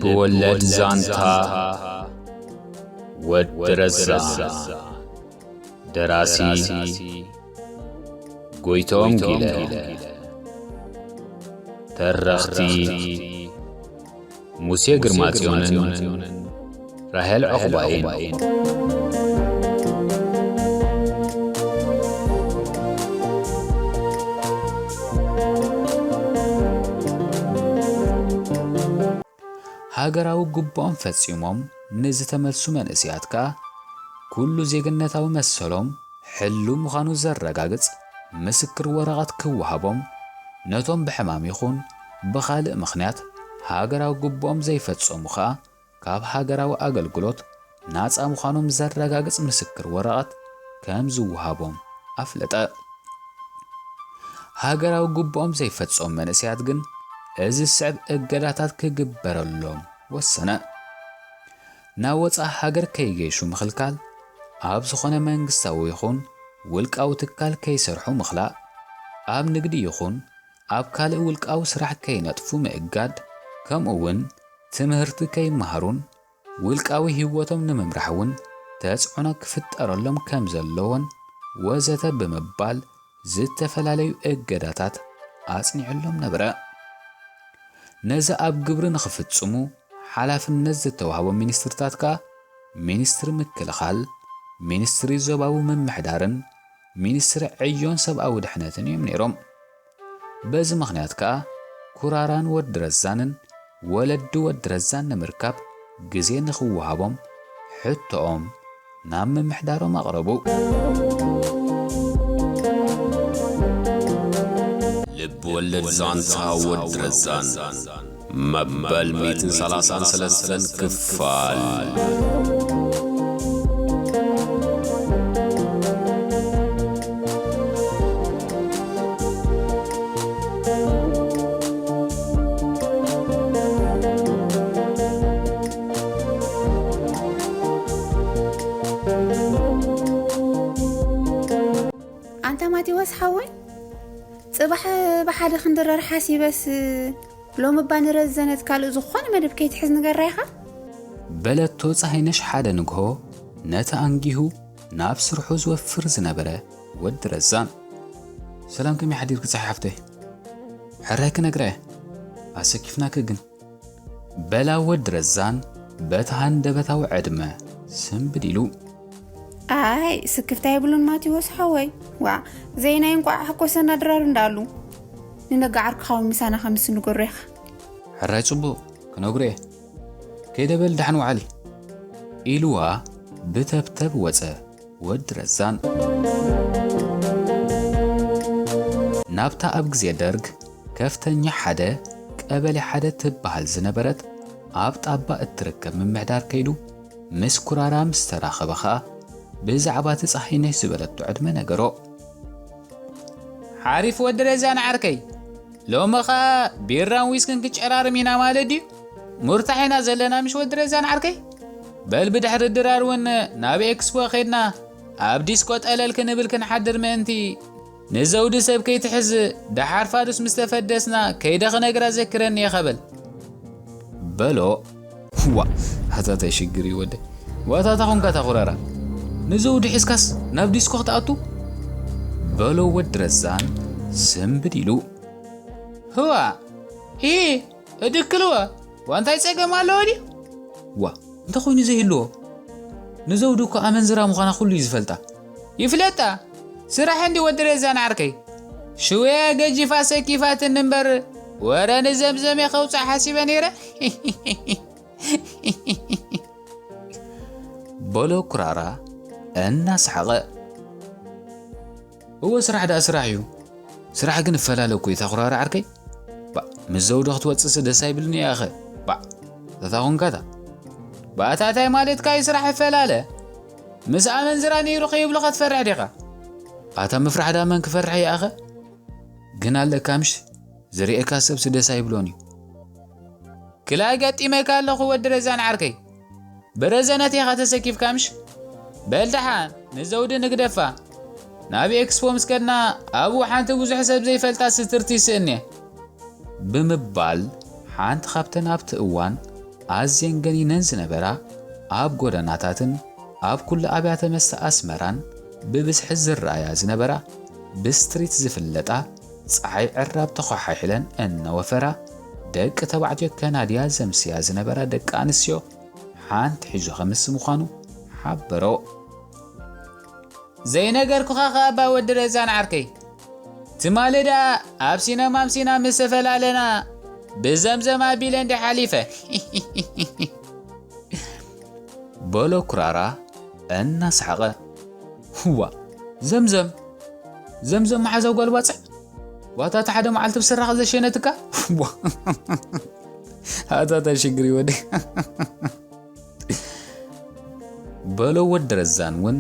ልብወለድ ዛንታ ወድረዛ ደራሲ ጎይቶም ጊለ ተረኽቲ ሙሴ ግርማጽዮንን ራሄል ዕቁባይን ሃገራዊ ጉባኤም ፈጺሞም ንዝተመልሱ መንእስያትካ ኩሉ ዜግነታዊ መሰሎም ሕሉ ምዃኑ ዘረጋግጽ ምስክር ወረቐት ክወሃቦም ነቶም ብሕማም ይኹን ብኻልእ ምኽንያት ሃገራዊ ጉባኤም ዘይፈጸሙ ኸኣ ካብ ሃገራዊ ኣገልግሎት ናጻ ምዃኖም ዘረጋግጽ ምስክር ወረቐት ከም ዝወሃቦም ኣፍለጠ። ሃገራዊ ጉባኤም ዘይፈጸሙ መንእስያት ግን እዚ ስዕብ እገዳታት ክግበረሎም ወሰነ። ናብ ወፃኢ ሃገር ከይገይሹ ምኽልካል፣ ኣብ ዝኾነ መንግስታዊ ይኹን ውልቃዊ ትካል ከይሰርሑ ምኽላእ፣ ኣብ ንግዲ ይኹን ኣብ ካልእ ውልቃዊ ስራሕ ከይነጥፉ ምእጋድ፣ ከምኡውን ትምህርቲ ከይመሃሩን ውልቃዊ ህይወቶም ንምምራሕ እውን ተጽዕኖ ክፍጠረሎም ከም ዘለዎን ወዘተ ብምባል ዝተፈላለዩ እገዳታት ኣጽኒዕሎም ነበረ። ነዚ ኣብ ግብሪ ንኽፍጽሙ ሓላፍነት ዝተዋህቦም ሚኒስትርታት ከዓ ሚኒስትሪ ምክልኻል፣ ሚኒስትሪ ዞባዊ ምምሕዳርን ሚኒስትሪ ዕዮን ሰብኣዊ ድሕነትን እዮም ነይሮም። በዚ ምኽንያት ከዓ ኩራራን ወድረዛንን ወለዲ ወድረዛን ንምርካብ ግዜ ንኽወሃቦም ሕቶኦም ናብ ምምሕዳሮም ኣቕረቡ። ልብወለድ ዛንታ ወድረዛን መበል 133 ክፋል أنت ما توسحوي صباح بحد خندرر حاسي بس لو مبان رزنت كالو زخون مدب كي تحز نقر رايخة بلدتو صحينش حدا نقهو نتا أنجيهو نافس رحوز وفرز نبرة ود رزان سلام كم يحديرك صحيحفته حراك نقرأ أسكفناك جن بلا ود رزان بتهان دبتاو عدمة سنبديلو آي سكفتا يبلون ما توسحوي وا زينا ينقع حكو سنة درار ندالو ننقعر خاو مسانا 5 نقريخ حراي صبو كنقريه كيدا بل دحنو علي إلوا بتبتب وزا ود رزان نابتا أبقزي درق كفتني حدا قبل حدا تبهال زنبرت أبت أبا اتركب من معدار كيدو مسكرارا مستراخ بخا بزعبات صحيني سبلت عدم نقرو عارف ود رزان عركي لو مخا بيران ويسكن كتشعرار مينا مالدي مرتاحينا زلنا مش ود رزان عركي بل بدحر الدرار ون نابي اكسبو خيدنا ابديسكوت قلل كنبل كنحدر منتي نزود سب كي تحز دحار فارس مستفدسنا كيدخ نقرا ذكرني يا خبل بلو وا حتى تشجري ودي واتا تخون كتخرارا نزود حسكاس نابديسكو تاتو بلو ود رزان سنبديلو هو ايه ادكلوا وانت يصقم على وا انت خويني زيلو نزودوكو امنزرا مخانا كله يزفلتا يفلتا سراح عندي ودرزان عركي شويه جي فاسه كيفات النمبر ورا نزمزم يا خوص حاسبه نيره بولو كرارا الناس حقا هو سراح دا اسراحيو سراح كن فلالو كوي تقرار عركي با مزود وقت وصص دساي بلني يا اخي با تتاون كذا با تاتاي مالت كاي سراح فلاله مسا منزراني رخي بلغت فرع دقه اتا مفرح دا من كفرح يا اخي قنا لك امش زريئك سب سدساي بلوني كلا قطيمه كالو ودرزان عركي برزنتي خاتسكيف كامش بلدحان نزود نقدفا نابي اكسبو مسكنا ابو حانت بوزح حساب زي فلتا سترتي سنه بمبال حانت خابتن ابت اوان ኣዝየን ገኒነን ዝነበራ ኣብ ጎደናታትን ኣብ ኩሉ ኣብያተ መስተ ኣስመራን ብብዝሒ ዝረኣያ ዝነበራ ብስትሪት ዝፍለጣ ፀሓይ ዕራብ ተኳሓሒለን እነወፈራ ደቂ ተባዕትዮ ከናድያ ዘምስያ ዝነበራ ደቂ ኣንስትዮ ሓንቲ ሒዙ ከምስ ምዃኑ ሓበሮ። ዘይነገርኩኻ ኸባ ወዲ ረዛን ዓርከይ ትማልዳ ኣብ ሲነማ ምሲና ምስ ተፈላለና ብዘምዘም ኣቢለ እንዲ ሓሊፈ በሎ ኩራራ እናሰሓቐ ዋ ዘምዘም መሓዘው ጓልባፅዕ ዋታ ሓደ መዓልቲ ብስራኽ ዘሸነትካ ኣታታ ሽግሪ ወዲ በሎ ወዲ ረዛን እውን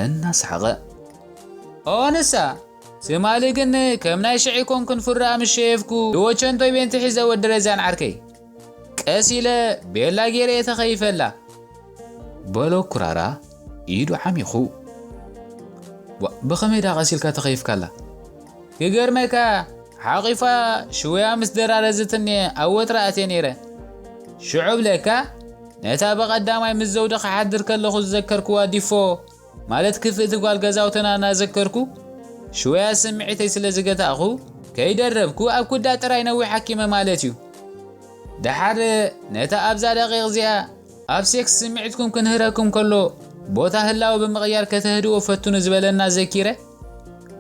እናሰሓቐ ኦንሳ ትማሊ ግን ከም ናይ ሽዒ ኮንኩን ፍራ ምሸየፍኩ ድወቸንቶይ ቤንቲ ሒዘ ወዲ ረዛን ዓርከይ ቀስ ኢለ ቤላ ጌረ ተኸይፈላ በሎ ኩራራ ኢዱ ዓሚኹ ብኸመይ ዳ ቀሲልካ ተኸይፍካላ ክገርመካ ሓቂፋ ሽወያ ምስ ደራረዝትኒ ኣብ ወትራእትየ ነይረ ሽዑብ ለካ ነታ በቐዳማይ ምስ ዘውዲ ክሓድር ከለኹ ዝዘከርኩዋ ዲፎ ማለት ክፍእቲ ጓል ገዛውትና እናዘከርኩ ሽወያ ስምዒተይ ስለ ዝገታእኹ ከይደረብኩ ኣብ ኩዳ ጥራይ ነዊሕ ሓኪመ ማለት እዩ ድሓር ነታ ኣብዛ ደቂቕ እዚኣ ኣብ ሴክስ ስምዒትኩም ክንህረኩም ከሎ ቦታ ህላዊ ብምቕያር ከተህድዎ ፈቱኑ ዝበለና ዘኪረ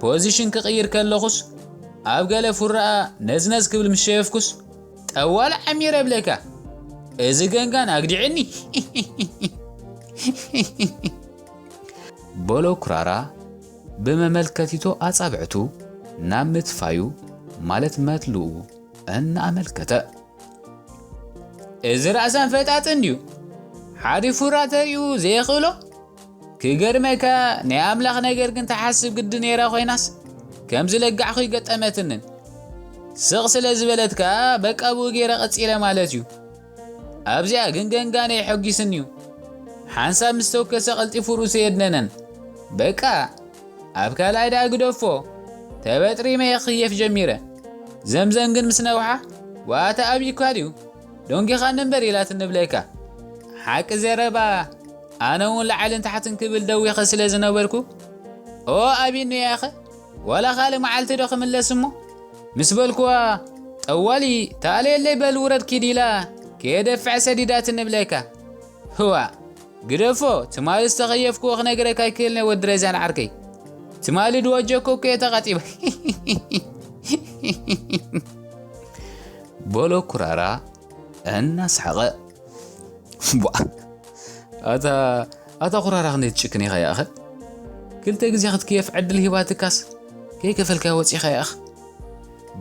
ፖዚሽን ክቕይር ከለኹስ ኣብ ገለ ፉራኣ ነዝነዝ ክብል ምሸየፍኩስ ጠዋል ዓሚረ ብለካ እዚ ገንጋን ኣግዲዕኒ በሎ ኩራራ ብመመልከቲቶ ኣጻብዕቱ ናብ ምትፋዩ ማለት መትልኡ እናኣመልከተ እዚ ራእሳን ፈጣጥ እንድዩ ሓዲ ፉራ ተሪኡ ዘይኽእሎ ክገርመካ ናይ ኣምላኽ ነገር ግን ተሓስብ ግዲ ነይራ ኮይናስ ከም ዝለጋዕኹ ይገጠመትንን ስቕ ስለ ዝበለትካ በቃ ብኡ ገይረ ቐፂለ ማለት እዩ ኣብዚኣ ግን ገንጋነ ይሐጊስን እዩ ሓንሳብ ምስ ተወከሰ ቐልጢፉ ርእሱ የድነነን በቃ ኣብ ካልኣይ ዳ ግደፎ ተበጥሪመ የኽየፍ ጀሚረ ዘምዘም ግን ምስ ነውሓ ዋታ ኣብይኳ ድዩ ዶንጊኻ ንንበር ኢላት እንብለካ ሓቂ ዘረባ ኣነ እውን ላዕልን ታሕትን ክብል ደዊኸ ስለ ዝነበርኩ ኦ ኣቢኑ ያኸ ወላ ካልእ መዓልቲ ዶ ክምለስ እሞ ምስ በልኩዋ ጠዋሊ ታለየለይ በል ውረድ ኪዲላ ከየደፍዕ ሰዲዳት እንብለካ ህዋ ግደፎ ትማሊ ዝተኸየፍክዎ ክነግረካ ይክእልነ ወዲ ረዛን ዓርከይ ትማሊ ድወጀኮ እኮ የተቐጢበ በሎ ኩራራ እናሰሓቐ ኣታ ኩራራ ክንደይ ትጭክን ኢኻ ያኸ ክልተ ግዜ ክትክየፍ ዕድል ሂባትካስ ከይከፈልካ ወፂኻ ያኸ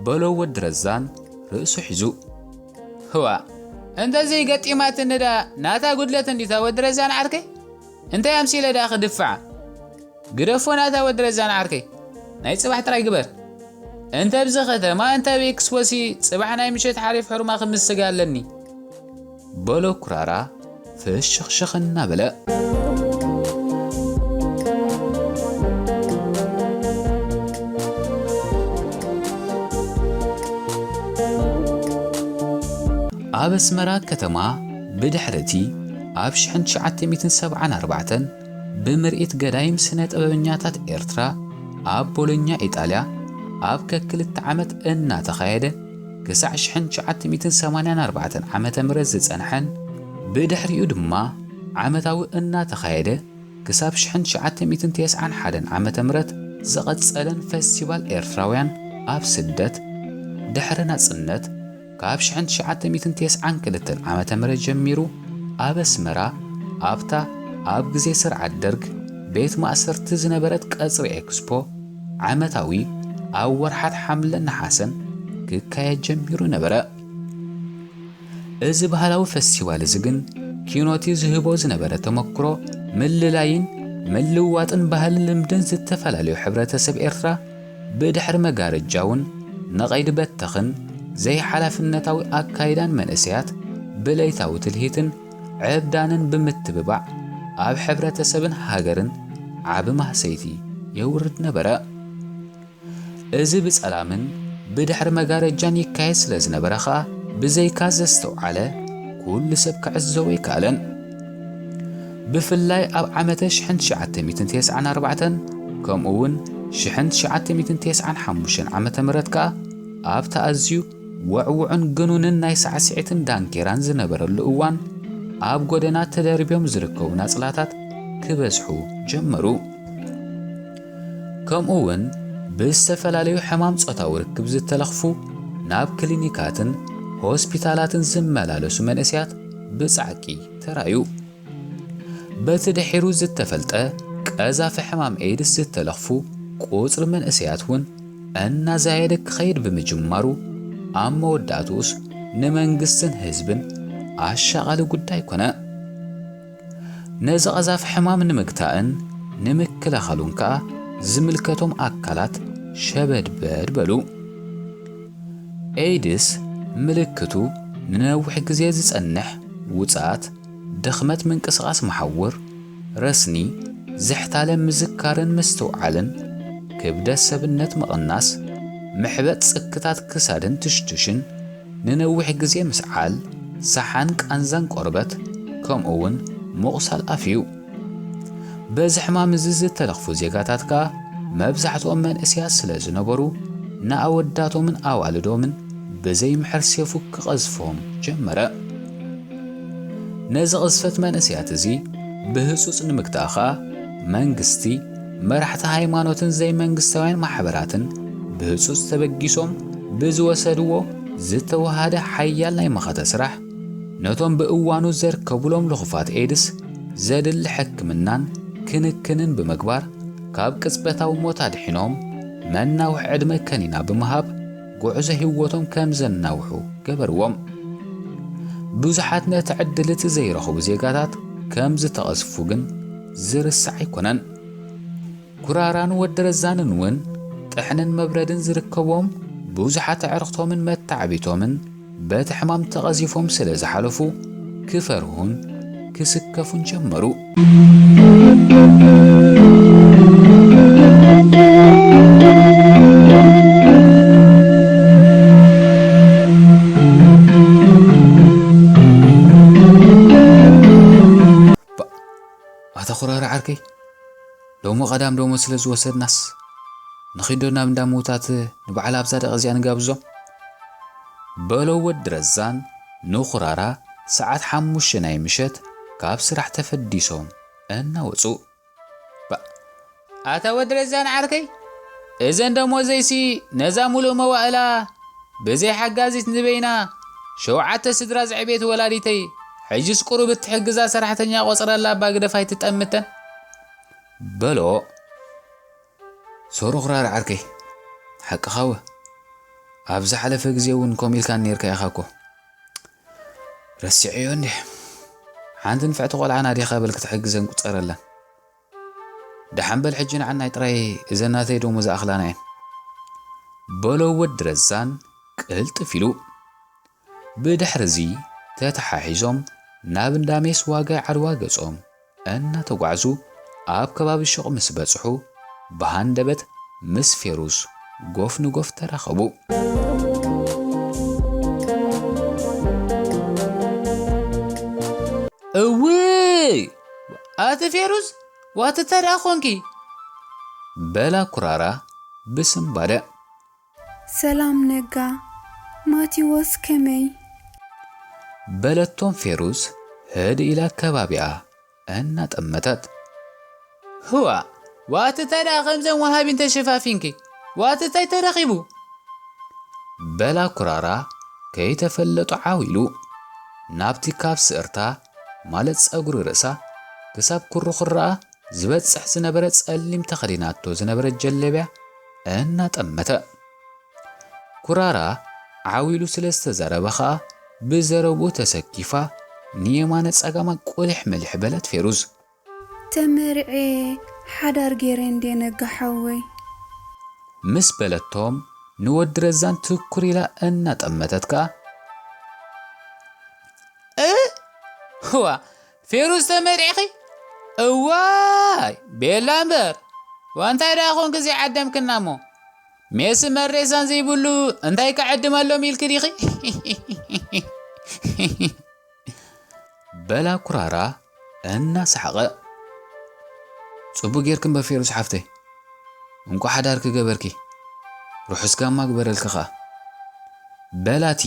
በሎ ወዲ ረዛን ርእሱ ሒዙ ህዋ እንደዘይ ገጢማት እንዳ ናታ ጉድለት እንዲታ ወዲ ረዛን ዓርከይ እንታይ ኣምሲለ ዳ ክድፍዓ ግደፎ ናታ ወዲ ረዛን ዓርከይ ናይ ጽባሕ ጥራይ ግበር እንተ ብዚ ከተማ እንተ ብኤክስፖሲ ጽባሕ ናይ ምሸት ሓሪፍ ሕሩማ ክምስጋ ኣለኒ በሎ ኩራራ ፍሽኽሽኽ እናበለ ኣብ ኣስመራ ከተማ ብድሕረቲ ኣብ 1974 ብምርኢት ገዳይም ስነ ጥበበኛታት ኤርትራ ኣብ ቦሎኛ ኢጣልያ ኣብ ከክልተ ዓመት እናተኻየደ ክሳዕ 1984 ዓመተ ምህረት ዝጸንሐን ብድሕሪኡ ድማ ዓመታዊ እናተኻየደ ክሳብ 1991 ዓመተ ምህረት ዝቐጸለን ፌስቲቫል ኤርትራውያን ኣብ ስደት ድሕሪ ናጽነት ካብ 1992 ዓመተ ምህረት ጀሚሩ ኣብ ኣስመራ ኣብታ ኣብ ግዜ ስርዓት ደርግ ቤት ማእሰርቲ ዝነበረት ቀጽሪ ኤክስፖ ዓመታዊ ኣብ ወርሓት ሓምለን ነሓሰን ክካየድ ጀሚሩ ነበረ። እዚ ባህላዊ ፌስቲቫል እዚ ግን ኪኖቲ ዝህቦ ዝነበረ ተመክሮ ምልላይን ምልዋጥን ባህልን ልምድን ዝተፈላለዩ ሕብረተሰብ ኤርትራ ብድሕሪ መጋረጃውን ነቐይድ በተኽን ዘይሓላፍነታዊ ኣካይዳን መንእሰያት ብለይታዊ ትልሂትን ዕብዳንን ብምትብባዕ ኣብ ሕብረተሰብን ሃገርን ዓብ ማህሰይቲ የውርድ ነበረ። እዚ ብጸላምን ብድሕሪ መጋረጃን ይካየድ ስለ ዝነበረ ኸኣ ብዘይካ ዘስተውዓለ كل سب كعزوي كالن بفلاي أب عمته شحنت شعات ميتن تيسعن أربعة كم أون شحنت شعات ميتن تيسعن حموشن عمته مرتكا أب تأزيو وعوعن جنون الناس عسعتن دانكيران زنبر الأوان أب قدنات تدربيهم زركو ناس لاتات كبسحو جمرو كم أون بستفلاليو حمام صوتاو ركب زتلخفو ناب كلينيكاتن هوسبيتالاتن زمالالسو مناسيات بصعقي ترايو بتدحيرو زتفلطه قزا في حمام ايدس زتلخفو قوصر مناسياتون انا زايدك خير بمجمارو ام وداتوس نمنግስትን ህዝብን አሻቃለ ጉዳይ ኮነ ነዛ قزا في حمام ንምግታእን ንምክለኸሉን ከ ዝምልከቶም አካላት ሸበድበድ በሉ ኤድስ ምልክቱ ንነውሕ ግዜ ዝጸንሕ ውጻት ድኽመት ምንቅስቓስ መሐውር ረስኒ ዝሕታለ ምዝካርን ምስተውዓልን ክብደት ሰብነት መቕናስ ምሕበት ጽክታት ክሳድን ትሽትሽን ንነውሕ ግዜ ምስዓል ሰሓን ቃንዛን ቆርበት ከምኡውን ምቑሳል ኣፍዩ በዚ ሕማም እዚ ዝተለኽፉ ዜጋታት ከ መብዛሕትኦም መንእስያት ስለ ዝነበሩ ንኣወዳቶምን ኣዋልዶምን بزي محر سيفو كغزفهم جمرة نزغ زفت منسيات زي بهسوس نمكتاخا منغستي مرحت هايمانوتن زي منغستوين محبراتن بهسوس تبقيسهم بزو سدوو زتو هذا حيال ناي مخات سرح نوتون بقوانو زر كبولهم لخفات ايدس زاد الحكمنان كنكنن بمقبار كاب كسبتاو موتاد حينهم مناو عدمه كنينا بمهاب قعزة هوتهم كم زناوحو قبروهم بوزحات نتعدلت زي رخو بزيقاتات كم زتغزفوغن زر السعي كونن كراران ودرزانن ون تحنن مبردن زركوهم بوزحات عرقتهم متعبيتهم بات حمام تغزيفهم سلز حلفو كفرهن كسكفون جمرو خرار عركي لو مو قدام لو مسلز وسد ناس نخيدونا من داموتات نبعل ابزاد غزيان قابزو بلو ودرزان نو خرارا ساعات حموش ناي مشت كاب سرح تفديسهم انا وصو اتا ودرزان عركي اذن دمو زيسي نزامولو موائلا بزي حقازيت نبينا شوعات سدرا زعبيت ولاديتي حجز قرب تحجزا سرحتنيا قصر الله باقدفاي تتأمتن بلو سورو غرار عركي حق خاوه ابزح على فقزيون كوميل كان نيركا يخاكو رسعيون دي عندن فعتو قلعنا دي خابلك تحجزن قصر الله دحن بالحجين عنا يطري إذا دوم مزا أخلانين بلو ودرزان قلت فيلو بدحرزي تتحاحزهم نابن داميس واقع عرواقصهم أن تقعزو آب كباب الشغم مسبتسحو بهاندبت مس فيروز قوف نقوف ترخبو اوي آت فيروز وات تراخونكي بلا كرارة بسم بدا سلام نقا ماتيوس كمي بلتون فيروز هاد إلى كبابعة أن تأمتت هو وات ترى خمسا وهاب انت شفافينكي وات ترخبو بلا كرارة كي تفلت عاويلو نابتي كاب سئرتا مالت سأقر رأسا كساب كرو خرأة زبت سحس نبرت سأليم تخديناتو زنبرت جلبع أن تأمتا كرارة عاويلو سلست زربخا بزربو تسكيفا نيمانت ساقاما قولح ملح بلد فيروز تمرعي حدار جيرين دي نقحوي مس بلدتهم نود رزان تكوري لا أن تأمتتك هو فيروز تمرعي اواي بيلامبر وانت راخون كزي عدم كنامو ميس مريسان زي بلو انتاي كعدم اللو ميل كريخي በላ ኩራራ እናስሐቐ ጽቡቕ ጌርክን በፌሩስ ሓፍተይ እንኳ ሓዳር ክገበርኪ ሩሕስካማ ግበረልክኻ በላቲ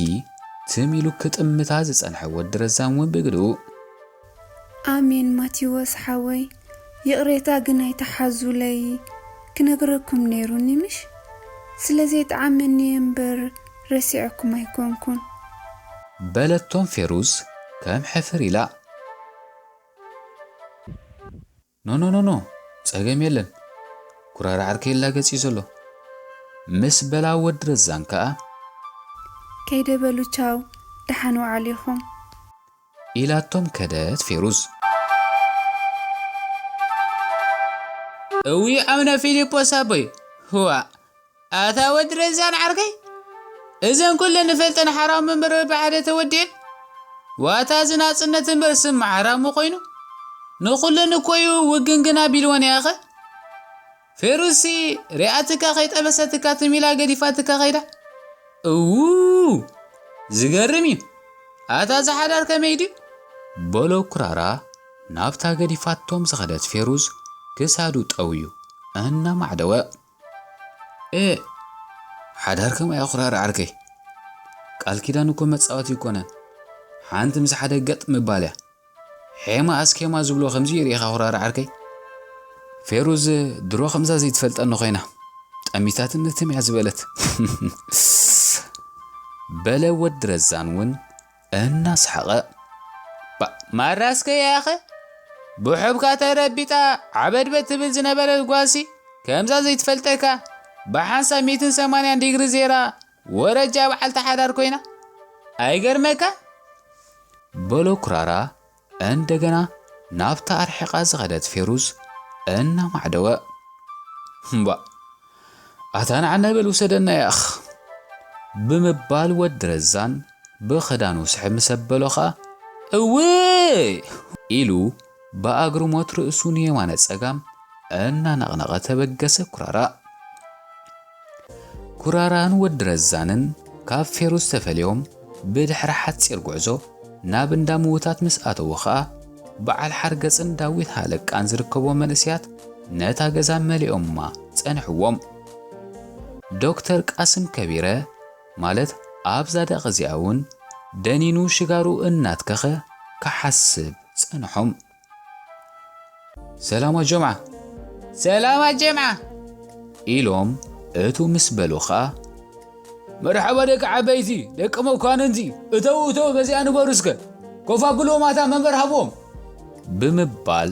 ትሚሉ ክጥምታ ዝጸንሐ ወዲ ረዛን እውን ብግድኡ አሜን ማቴዎስ ሓወይ ይቕሬታ ግን ኣይተሓዙለይ ክነግረኩም ነይሩኒ ምሽ ስለዘይተዓመኒ እምበር ረሲዕኩም ኣይኮንኩን በለቶም ፌሩዝ ከም ሕፍር ኢላ ኖ ጸገም የለን ኩራራ ዓርከይላ ገጺ ዘሎ ምስ በላ ወዲ ረዛን ከዓ ከይደበሉ ቻው ደሓን ዋዕሉ ኢኹም ኢላቶም ከደት ፌሩዝ እዊ አምነ ፊልጶስ አቦይ ህዋ አታ ወዲ ረዛን ዓርከይ እዘን ኩለን ንፈልጠን ሓራም መንበር ብሓደ ተወዲን ዋታ ዝናጽነት እምበር ስም ሓራም ኮይኑ ንኹለን እኮዩ ውግንግና ቢልወን ያኸ ፌሩሲ ሪአትካ ኸይጠበሰትካ ትሚላ ገዲፋትካ ኸይዳ ዝገርም እዩ አታ ዝሓዳር ከመይ ድዩ በሎ ኩራራ ናብታ ገዲፋቶም ዝኸደት ፌሩዝ ክሳዱ ጠውዩ እናማዕደወ ሓዳር ከመይ ኩራራ ዓርከይ ቃል ኪዳን እኮ መጻወት ይኮነን ሓንቲ ምስ ሓደ ገጥ ምባልያ ሄማ አስኬማ ዝብሎ ከምዚ ይሪኻ ኩራራ ዓርከይ ፌሩዝ ድሮ ከምዛ ዘይትፈልጠኒ ኮይና ጠሚታትነትም እያ ዝበለት በለ ወዲ ረዛን እውን እናስሐቐ ማራስከ ያኸ ብሕብካ ተረቢጣ ዓበድበት ትብል ዝነበረት ጓሲ ከምዛ ዘይትፈልጠካ ብሓንሳብ 180 ዲግሪ ዜራ ወረጃ በዓልቲ ሓዳር ኮይና ኣይገርመካ በሎ ኩራራ እንደገና ናብታ አርሒቓ ዝኸደት ፌሩዝ እናማዕደወ ኣታን ዓነበል ውሰደና ያኽ ብምባል ወዲ ረዛን ብኽዳኑ ስሕብ ምሰበሎኻ ኢሉ በአግርሞት ርእሱን የማነ ጸጋም እናነቕነቐ ተበገሰ ኩራራን ወዲ ረዛንን ካብ ፌሩዝ ተፈልዮም ብድሕሪ ሓፂር ጉዕዞ ናብ እንዳ ምውታት ምስ ኣተዉ ኸኣ በዓል ሓርገጽን ዳዊት ሃለቃን ዝርከቦም መንእስያት ነታ ገዛ መሊኦምማ ጸንሕዎም ዶክተር ቃስም ከቢረ ማለት ኣብዛ ደቕ እዚኣ እውን ደኒኑ ሽጋሩ እናትከኸ ክሓስብ ጸንሖም ሰላማ ጀምዓ ኢሎም እቱ ምስ በሉ ኸኣ መርሓባ ደቂ ዓበይቲ ደቂ መኳንንቲ እተው በዚኣ ንበሩስከ ኮፋ ግሎማታ መንበር ሃቦም ብምባል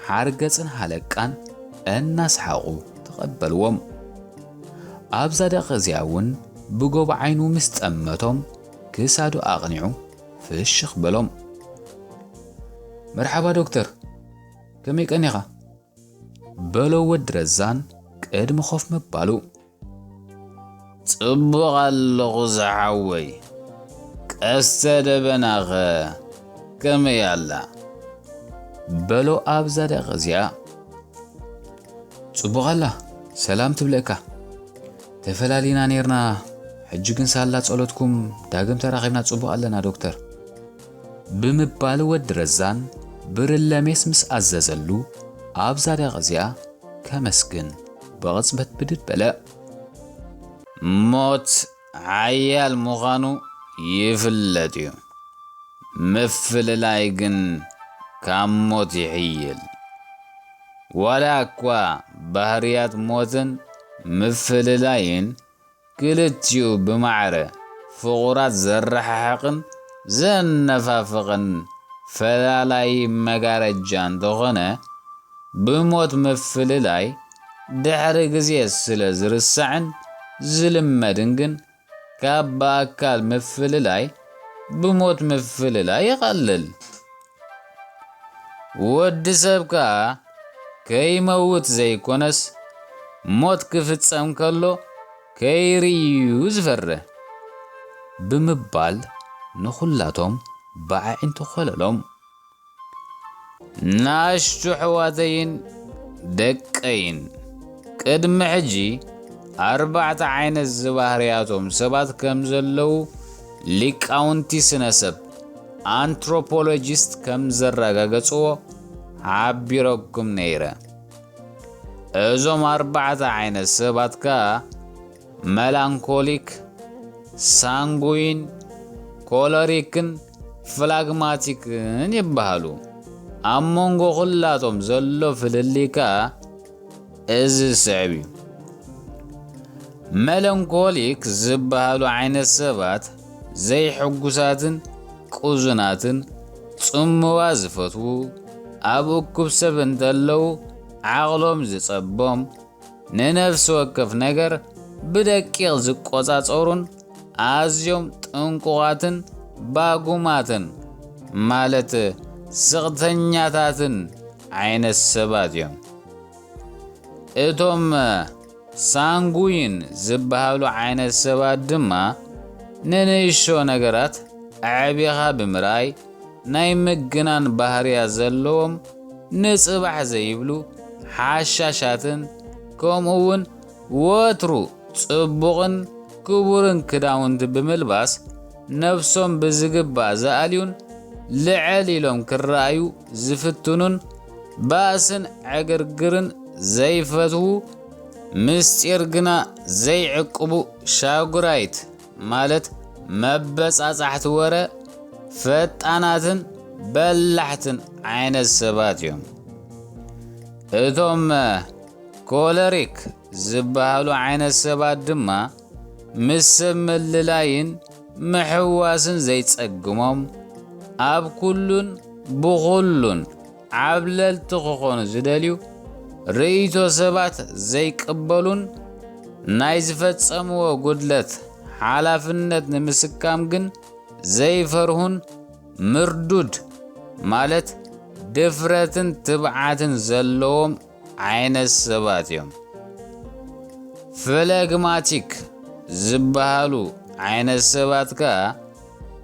ሓርገጽን ሃለቃን እናስሓቑ ተቐበልዎም ኣብዛ ደቕ እዚኣ እውን ብጎባ ዓይኑ ምስ ጠመቶም ክሳዱ ኣቕኒዑ ፍሽኽ በሎም መርሓባ ዶክተር ከመይ ቀኒኻ በሎ ወዲ ረዛን ቅድሚ ኾፍ ምባሉ ጽቡቕ ኣለኹ ዝሓወይ ቀስተ ደበናኸ ከመይ ኣላ በሎ ኣብዛ ደቕ እዚኣ ጽቡቕ ኣላ ሰላም ትብለካ ተፈላሊና ነርና ሕጂ ግን ሳላ ጸሎትኩም ዳግም ተራኺብና ጽቡቕ ኣለና ዶክተር ብምባል ወዲ ረዛን ብርለሜስ ምስ ኣዘዘሉ ኣብዛ ደቕ እዚኣ ከመስግን ብቕጽበት ብድድ በለ ሞት ሓያል ምዃኑ ይፍለጥ እዩ ምፍልላይ ግን ካብ ሞት ይሕይል ዋላ እኳ ባህርያት ሞትን ምፍልላይን ክልቲኡ ብማዕረ ፍቑራት ዘረሓሕቕን ዘነፋፍቕን ፈላላይ መጋረጃ እንተኾነ ብሞት ምፍልላይ ድሕሪ ግዜ ስለ ዝርሳዕን ዝልመድን ግን ካብ በኣካል ምፍልላይ ብሞት ምፍልላይ ይቐልል ወዲ ሰብ ከዓ ከይመውት ዘይኮነስ ሞት ክፍጸም ከሎ ከይርዩ ዝፈርህ ብምባል ንኹላቶም ብዓይንቱ ኾለሎም ናሽቱ ሕዋተይን ደቀይን ቅድሚ ሕጂ 4 ዓይነት ዝባህርያቶም ሰባት ከም ዘለው ሊቃውንቲ ስነሰብ አንትሮፖሎጂስት ከም ዘረጋገጽዎ ዓቢረኩም ነይረ። እዞም 4 ዓይነት ሰባት ከዓ መላንኮሊክ፣ ሳንጉይን፣ ኮለሪክን ፍላግማቲክን ይበሃሉ። ኣብ መንጎ ኩላቶም ዘሎ ፍልልይ ከዓ እዚ ስዕብ እዩ። መላንኮሊክ ዝበሃሉ ዓይነት ሰባት ዘይሕጉሳትን ቁዙናትን ጽምዋ ዝፈትዉ ኣብ እኩብ ሰብ እንተለዉ ዓቕሎም ዝጸቦም ንነፍሲ ወከፍ ነገር ብደቂቕ ዝቆጻጸሩን ኣዝዮም ጥንቁቓትን ባጉማትን ማለት ስቕተኛታትን ዓይነት ሰባት እዮም። እቶም ሳንጉይን ዝበሃሉ ዓይነት ሰባት ድማ ንንእሾ ነገራት ዓቢኻ ብምርኣይ ናይ ምግናን ባህርያት ዘለዎም ንጽባሕ ዘይብሉ ሓሻሻትን ከምኡውን ወትሩ ጽቡቕን ክቡርን ክዳውንቲ ብምልባስ ነፍሶም ብዝግባእ ዝኣልዩን ልዕል ኢሎም ክረኣዩ ዝፍትኑን ባእስን ዕግርግርን ዘይፈትዉ ምስጢር ግና ዘይዕቅቡ ሻጉራይት ማለት መበጻጻሕቲ ወረ ፈጣናትን በላሕትን ዓይነት ሰባት እዮም። እቶም ኮለሪክ ዝበሃሉ ዓይነት ሰባት ድማ ምስ ሰብ ምልላይን ምሕዋስን ዘይጸግሞም ኣብ ኩሉን ብኹሉን ዓብለልቲ ክኾኑ ዝደልዩ ርእይቶ ሰባት ዘይቅበሉን ናይ ዝፈጸምዎ ጉድለት ሓላፍነት ንምስካም ግን ዘይፈርሁን ምርዱድ ማለት ድፍረትን ትብዓትን ዘለዎም ዓይነት ሰባት እዮም። ፍለግማቲክ ዝበሃሉ ዓይነት ሰባት ከዓ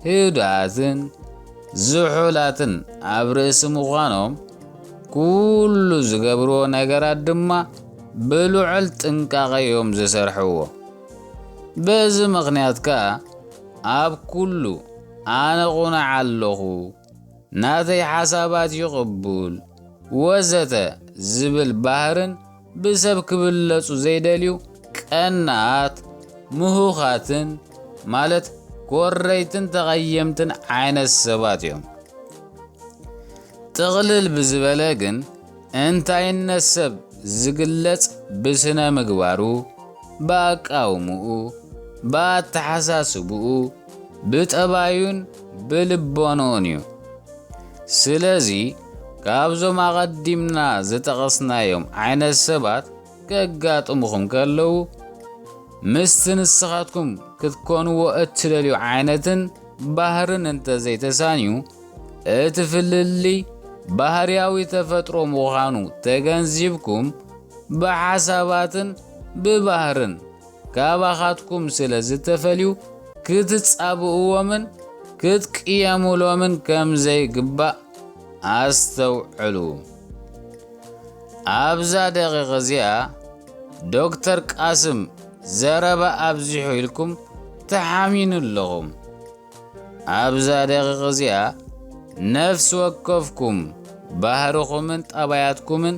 ህዱኣትን ዝሑላትን ኣብ ርእሲ ምዃኖም ኩሉ ዝገብርዎ ነገራት ድማ ብልዑል ጥንቃቐ እዮም ዝሰርሕዎ። በዚ ምኽንያት ከዓ ኣብ ኩሉ ኣነ ቁናዕ ኣለኹ፣ ናተይ ሓሳባት ይቕቡል ወዘተ ዝብል ባህርን ብሰብ ክብለጹ ዘይደልዩ ቀናት ምሁኻትን ማለት ኮረይትን ተቐየምትን ዓይነት ሰባት እዮም። ጥቕልል ብዝበለ ግን እንታይነት ሰብ ዝግለጽ ብስነ ምግባሩ፣ በአቃውሙኡ፣ በአተሓሳስቡኡ፣ ብጠባዩን ብልቦናውን እዩ። ስለዚ ካብዞም ኣቐዲምና ዝጠቐስናዮም ዓይነት ሰባት ከጋጥሙኹም ከለዉ ምስቲ ንስኻትኩም ክትኮንዎ እትደልዩ ዓይነትን ባህርን እንተዘይተሳንዩ እቲ ፍልልይ ባህርያዊ ተፈጥሮ ምዃኑ ተገንዚብኩም ብሓሳባትን ብባህርን ካባኻትኩም ስለ ዝተፈልዩ ክትጻብእዎምን ክትቅየሙሎምን ከም ዘይግባእ ኣስተውዕሉ። ኣብዛ ደቂቕ እዚኣ ዶክተር ቃስም ዘረባ ኣብዚሑ ኢልኩም ተሓሚኑ ኣለኹም። ኣብዛ ደቂቕ እዚኣ ነፍሲ ወከፍኩም ባህርኹምን ጠባያትኩምን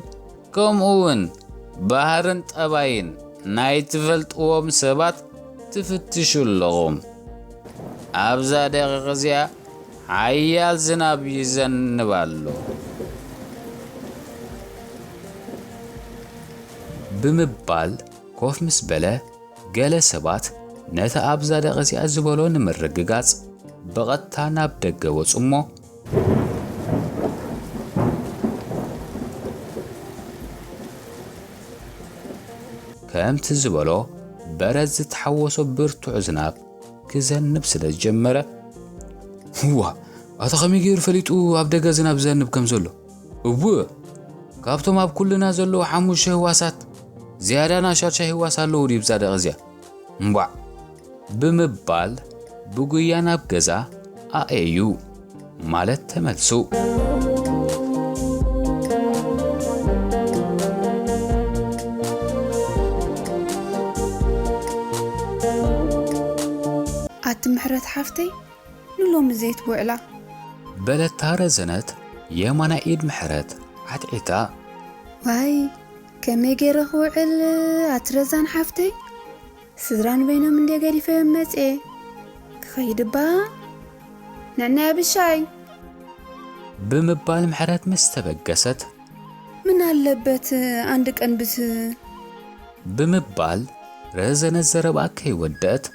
ከምኡውን ባህርን ጠባይን ናይ ትፈልጥዎም ሰባት ትፍትሹ ኣለኹም። ኣብዛ ደቂቕ እዚኣ ሓያል ዝናብ ይዘንብ ኣሎ ብምባል ኮፍ ምስ በለ ገለ ሰባት ነቲ ኣብዛ ደቂቕ እዚኣ ዝበሎ ንምርግጋጽ ብቐጥታ ናብ ደገ ወጹ እሞ ከምቲ ዝበሎ በረድ ዝተሓወሶ ብርቱዕ ዝናብ ክዘንብ ስለ ዝጀመረ ዋ ኣታ ኸመይ ገይሩ ፈሊጡ ኣብ ደገ ዝናብ ዘንብ ከም ዘሎ እውእ ካብቶም ኣብ ኩልና ዘለዉ 5 ህዋሳት ዝያዳና 6 ህዋስ ኣለዉ ድዩ ብዛ ደቂቕ እዚኣ እምቧዕ ብምባል ብጉያ ናብ ገዛ ኣእዩ ማለት ተመልሱ። ኣቲ ምሕረት ሓፍተይ ንሎም ዘይት ውዕላ በለታ ረዘነት የማና ኢድ ምሕረት ዓጥዒታ ዋይ ከመይ ገይረ ክውዕል ኣትረዛን ሓፍተይ ስድራን በይኖም እንደ ገዲፈ መጽ ክኸይድባ ንዕና ብሻይ ብምባል ምሕረት ምስተበገሰት ምን አለበት አንድ ቀን ብት ብምባል ረዘነት ዘረባ ከይወደት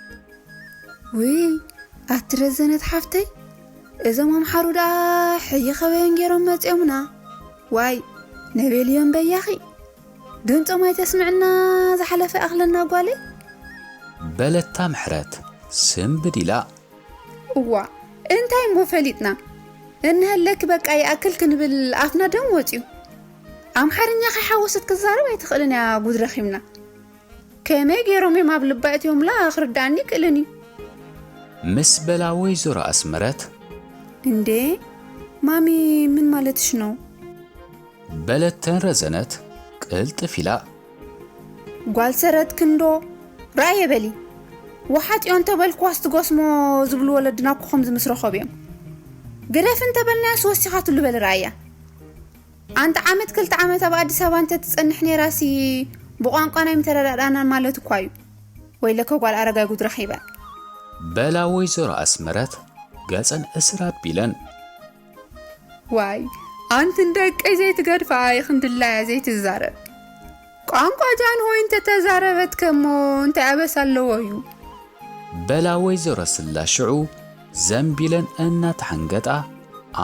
ወይ ኣትረዘነት ሓፍተይ እዞም ኣምሓሩዳ ሕይ ኸበየን ገይሮም መጽዮምና ዋይ ነቤልዮም በያኺ ድምፆም ኣይተስምዕና ዝሓለፈ ኣኽለና ጓሌ በለታ ምሕረት ስምብዲላ እዋ እንታይ ሞ ፈሊጥና እንህለክ በቃ ይኣክል ክንብል ኣፍና ደም ወፅዩ ኣምሓርኛ ኸይሓወሰት ክዛረብ ኣይትኽእልን ያ ጉድ ረኺብና ከመይ ገይሮም እዮም ኣብ ልባ እትዮምላ ክርዳእኒ ክእልን እዩ ምስ በላ ወይዘሮ ኣስመረት እንዴ ማሚ ምን ማለትሽ ነው በለተን ረዘነት ቅልጥፍ ኢላ ጓል ሰረት ክንዶ ራእየ በሊ ወሓት ዮን ተበልኩ ኣስትጎስሞ ዝብሉ ወለድና ኩኹም ዝምስረኸብ እዮም ግረፍ እንተበልና ሶስቲኻ ትሉ በል ራእያ አንተ ዓመት ክልተ ዓመት ኣብ ኣዲስ ኣበባ እንተ ትጸንሕ ነራሲ ብቋንቋ ናይ ምተረዳዳና ማለት እኮ እዩ ወይ ለከ ጓል ኣረጋይ ጉድ ረኺበ በላ ወይዘሮ ኣስመረት ገጸን እስራ ቢለን ዋይ አንተ እንደቀይ ዘይት ገድፋ ይኽንድላ ዘይት ዛረብ ቋንቋ ጃን ሆይ እንተ ተዛረበት ከሞ እንተ ያበሳለው እዩ በላ ወይዘሮ ስላሽዑ ዘምቢለን እና ተሐንገጣ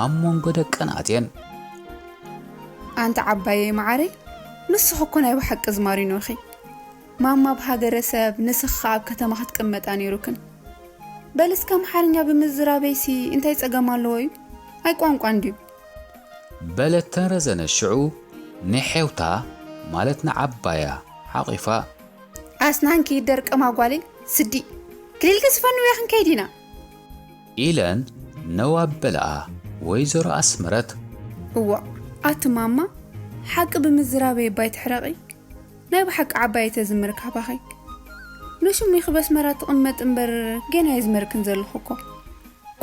አሞን ጎደቀን አጤን አንተ ዓባዬ ማዓሬ ንስኹ እኮ ናይ ብሓቂ ዝማሪኖ ኺ ማማ ብሃገረሰብ ንስኻ ኣብ ከተማ ክትቅመጣ ነይሩክን በልስ ከም ሓርኛ ብምዝራበይሲ እንታይ ጸገም ኣለዎ እዩ ኣይ ቋንቋ እንድዩ በለተን ረዘነሽዑ ንሕውታ ማለትና ዓባያ ሓቂፋ ኣስናንኪ ደርቀማ ጓሌ ስዲ ክሊልክ ስፈኑ ያኽን ከይዲና ኢለን ነዋበልኣ ወይዘሮ ኣስመረት እዋ ኣቲ ማማ ሓቂ ብምዝራበይ ባይ ትሕረቒ ናይ ብሓቂ ዓባይ ተዝምርካ ባኸይ ንሽሙ ይኽበስ መራ ትቕመጥ እምበር ገና ይዝመርክን ዘለኹ እኮ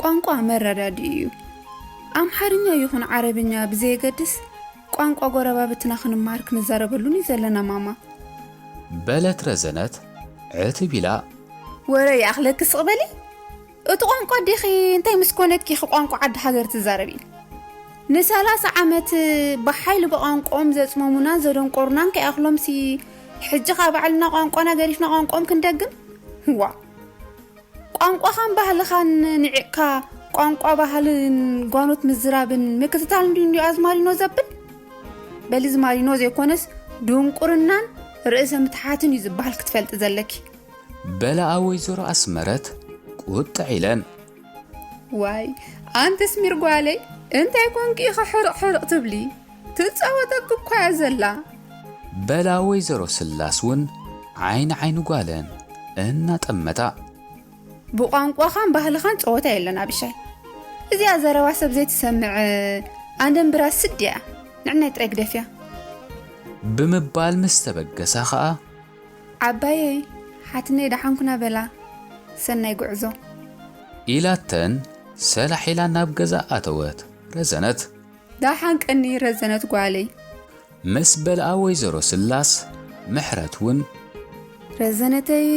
ቋንቋ መረዳዲ እዩ ኣምሓርኛ ይኹን ዓረብኛ ብዘየገድስ ቋንቋ ጎረባብትና ክንማር ክንዛረበሉን እዩ ዘለና ማማ በለት ረዘነት ዕትቢላ ወረይ ኣኽለክ ስቕበሊ እቲ ቋንቋ ዲኺ እንታይ ምስኮነትኪ ቋንቋ ዓዲ ሃገር ትዛረቢ ን30 ዓመት ብሓይሊ ብቋንቋኦም ዘጽመሙና ዘደንቆሩናን ከይኣኽሎምሲ ሕጂ ባዕልና ቋንቋና ገሪፍና ቋንቋኦም ክንደግም ዋ ቋንቋኻን ባህልኻን ንዕቕካ ቋንቋ ባህልን ጓኖት ምዝራብን ምክትታል እንዲዩ ኣዝማሪኖ ዘብል በሊ ዝማሪኖ ዘይኮነስ ድንቁርናን ርእሰ ምትሓትን እዩ ዝበሃል ክትፈልጥ ዘለኪ በላ ወይዘሮ ኣስመረት ቁጥዕ ኢለን ዋይ አንተስ ሚርጓለይ እንታይ ኮንኪ ሕርቕ ትብሊ ትጻወተክ እኳ ያዘላ በላ ወይዘሮ ስላስውን ዓይን ጓለን እና ጠመታ ብቋንቋኻን ባህልኻን ጸወታ የለና ብሻይ እዚያ ዘረባ ሰብ ዘይትሰምዕ አንደን ብራስ ስድያ ንዕና ይጥረግ ደፍያ ብምባል ምስተበገሳ ኸኣ ዓባዬ ሓትነይ ዳሓንኩና በላ ሰናይ ጉዕዞ ኢላተን ሰላሒላ ናብ ገዛ ኣተወት ረዘነት ዳሓን ቀኒ ረዘነት ጓለይ ምስ በልኣ ወይዘሮ ስላስ ምሕረት ውን ረዘነተይ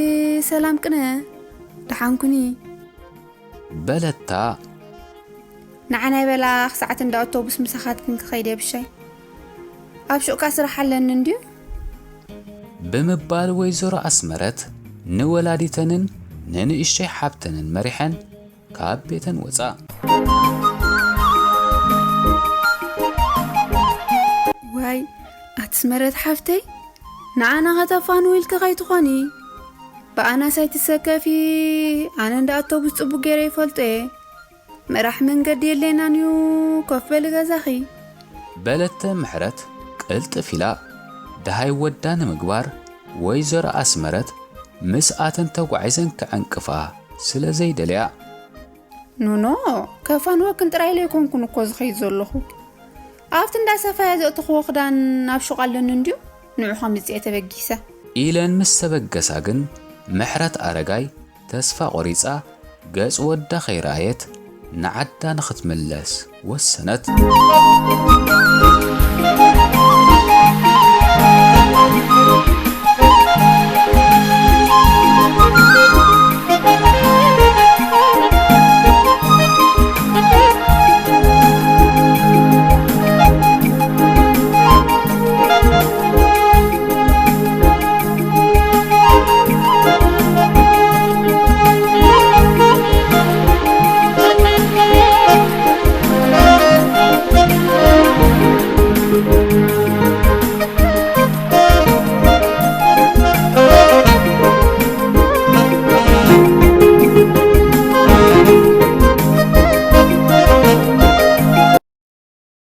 ሰላም ቅነ ዳሓንኩኒ በለታ ንዓናይ በላ ክሳዓት እንዳ ኣውቶቡስ ምሳኻት ክንክኸይደ ብሻይ ኣብ ሹቕካ ስራሕ ኣለኒ እንድዩ ብምባል ወይዘሮ ኣስመረት ንወላዲተንን ንንእሽተይ ሓብተንን መሪሐን ካብ ቤተን ወፃ ዋይ ኣትስመረት ሓፍተይ ንዓና ኸተፋኑ ኢልክ ኸይትኾኒ ብኣና ሳይትሰከፊ ኣነ እንዳ ኣውቶቡስ ጽቡቕ ገይረ ይፈልጦ መራሕ መንገዲ የለናን እዩ ኮፍ በሊ ገዛኺ በለተ ምሕረት ቅልጥፍ ኢላ ደሃይ ወዳ ንምግባር ወይዘሮ ኣስመረት ምስኣተን ተጓዒዘን ከዕንቅፋ ስለ ዘይደልያ ኖኖ ከፋንወክን ጥራይ ለይኮንኩን እኮ ዝኸይድ ዘለኹ ኣብቲ እንዳሰፋያ ዘእትኽዎ ክዳን ኣብ ሹቕ ኣለኒ እንድዩ ንዑ ኸምፅአ ተበጊሰ ኢለን ምስ ተበገሳ ግን ምሕረት ኣረጋይ ተስፋ ቆሪፃ ገጽ ወዳ ኸይረኣየት نعدا نختملس وسنت